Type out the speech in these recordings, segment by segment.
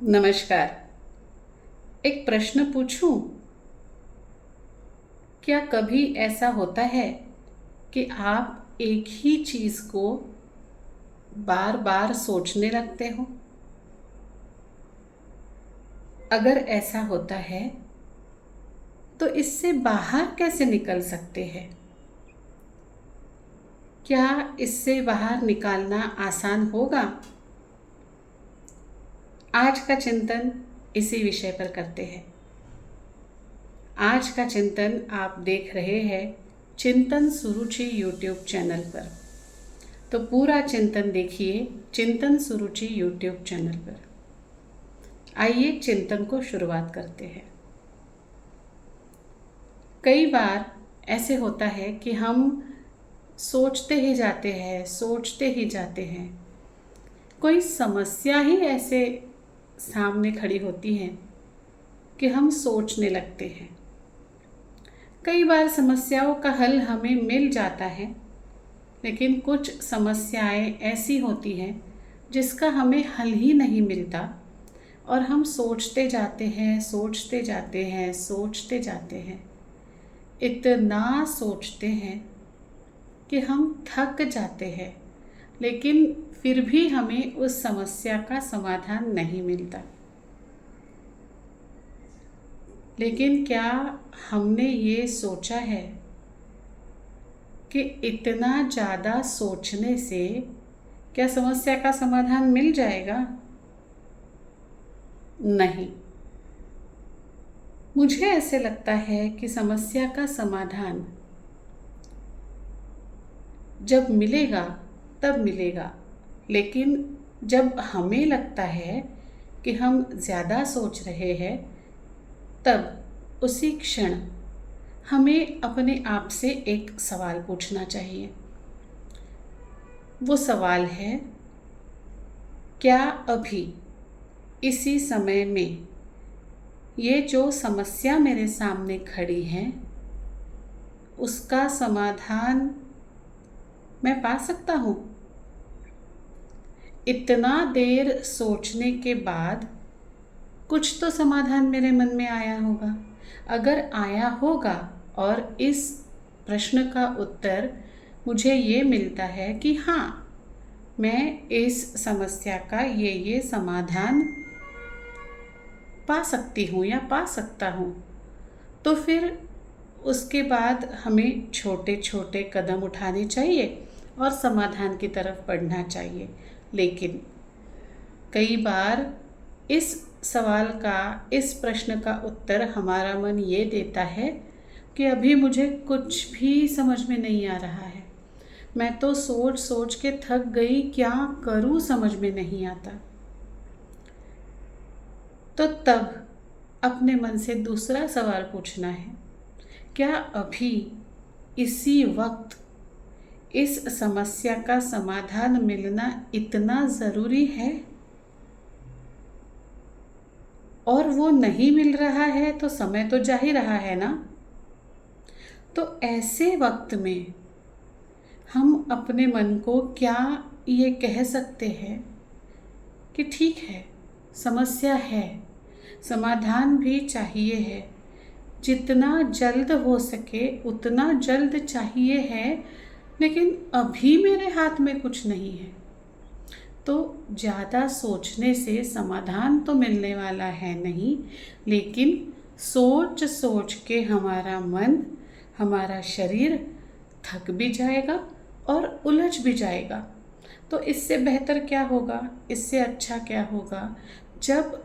नमस्कार। एक प्रश्न पूछूं? क्या कभी ऐसा होता है कि आप एक ही चीज़ को बार बार सोचने लगते हो? अगर ऐसा होता है तो इससे बाहर कैसे निकल सकते हैं? क्या इससे बाहर निकालना आसान होगा? आज का चिंतन इसी विषय पर करते हैं। आज का चिंतन आप देख रहे हैं चिंतन सुरुचि यूट्यूब चैनल पर। तो पूरा चिंतन देखिए चिंतन सुरुचि यूट्यूब चैनल पर। आइए चिंतन को शुरुआत करते हैं। कई बार ऐसे होता है कि हम सोचते ही जाते हैं। कोई समस्या ही ऐसे सामने खड़ी होती है कि हम सोचने लगते हैं। कई बार समस्याओं का हल हमें मिल जाता है, लेकिन कुछ समस्याएं ऐसी होती हैं जिसका हमें हल ही नहीं मिलता और हम सोचते जाते हैं। इतना सोचते हैं कि हम थक जाते हैं, लेकिन फिर भी हमें उस समस्या का समाधान नहीं मिलता। लेकिन क्या हमने ये सोचा है कि इतना ज़्यादा सोचने से क्या समस्या का समाधान मिल जाएगा? नहीं। मुझे ऐसे लगता है कि समस्या का समाधान जब मिलेगा तब मिलेगा, लेकिन जब हमें लगता है कि हम ज़्यादा सोच रहे हैं, तब उसी क्षण हमें अपने आप से एक सवाल पूछना चाहिए। वो सवाल है, क्या अभी इसी समय में ये जो समस्या मेरे सामने खड़ी है उसका समाधान मैं पा सकता हूँ? इतना देर सोचने के बाद कुछ तो समाधान मेरे मन में आया होगा। अगर आया होगा और इस प्रश्न का उत्तर मुझे ये मिलता है कि हाँ, मैं इस समस्या का ये समाधान पा सकती हूँ या पा सकता हूँ, तो फिर उसके बाद हमें छोटे छोटे कदम उठाने चाहिए और समाधान की तरफ बढ़ना चाहिए। लेकिन कई बार इस इस प्रश्न का उत्तर हमारा मन ये देता है कि अभी मुझे कुछ भी समझ में नहीं आ रहा है, मैं तो सोच सोच के थक गई, क्या करूँ समझ में नहीं आता। तो तब अपने मन से दूसरा सवाल पूछना है, क्या अभी इसी वक्त इस समस्या का समाधान मिलना इतना ज़रूरी है? और वो नहीं मिल रहा है तो समय तो जा ही रहा है ना। तो ऐसे वक्त में हम अपने मन को क्या ये कह सकते हैं कि ठीक है, समस्या है, समाधान भी चाहिए है, जितना जल्द हो सके उतना जल्द चाहिए है, लेकिन अभी मेरे हाथ में कुछ नहीं है। तो ज़्यादा सोचने से समाधान तो मिलने वाला है नहीं, लेकिन सोच सोच के हमारा मन, हमारा शरीर थक भी जाएगा और उलझ भी जाएगा। तो इससे बेहतर क्या होगा, इससे अच्छा क्या होगा, जब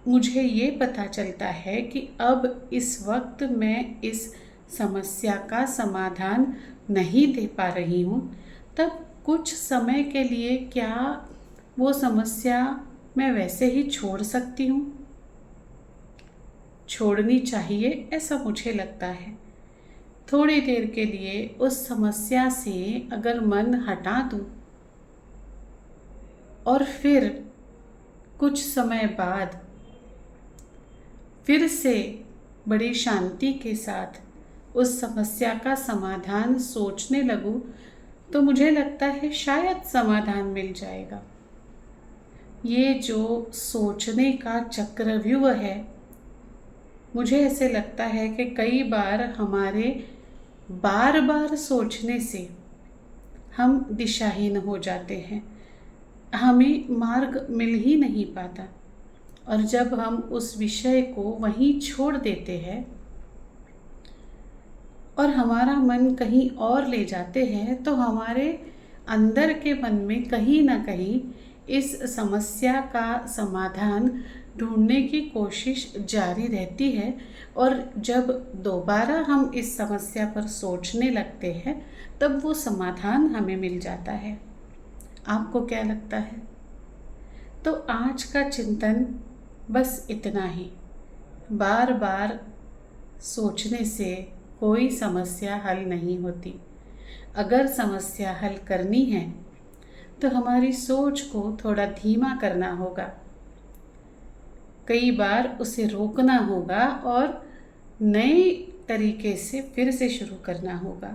मुझे ये पता चलता है कि अब इस वक्त मैं इस समस्या का समाधान नहीं दे पा रही हूँ, तब कुछ समय के लिए क्या वो समस्या मैं वैसे ही छोड़ सकती हूँ? छोड़नी चाहिए, ऐसा मुझे लगता है। थोड़ी देर के लिए उस समस्या से अगर मन हटा दूँ और फिर कुछ समय बाद फिर से बड़ी शांति के साथ उस समस्या का समाधान सोचने लगूं, तो मुझे लगता है शायद समाधान मिल जाएगा। ये जो सोचने का चक्रव्यूह है, मुझे ऐसे लगता है कि कई बार हमारे बार बार सोचने से हम दिशाहीन हो जाते हैं, हमें मार्ग मिल ही नहीं पाता। और जब हम उस विषय को वहीं छोड़ देते हैं और हमारा मन कहीं और ले जाते हैं, तो हमारे अंदर के मन में कहीं ना कहीं इस समस्या का समाधान ढूंढने की कोशिश जारी रहती है। और जब दोबारा हम इस समस्या पर सोचने लगते हैं, तब वो समाधान हमें मिल जाता है। आपको क्या लगता है? तो आज का चिंतन बस इतना ही। बार बार सोचने से कोई समस्या हल नहीं होती। अगर समस्या हल करनी है तो हमारी सोच को थोड़ा धीमा करना होगा, कई बार उसे रोकना होगा और नए तरीके से फिर से शुरू करना होगा।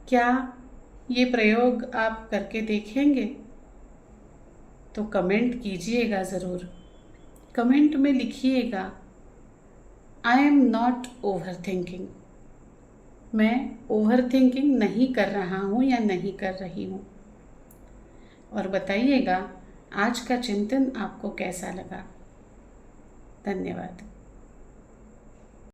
क्या ये प्रयोग आप करके देखेंगे? तो कमेंट कीजिएगा ज़रूर। कमेंट में लिखिएगा, I am not over thinking. मैं ओवर थिंकिंग नहीं कर रहा हूँ या नहीं कर रही हूँ। और बताइएगा आज का चिंतन आपको कैसा लगा। धन्यवाद।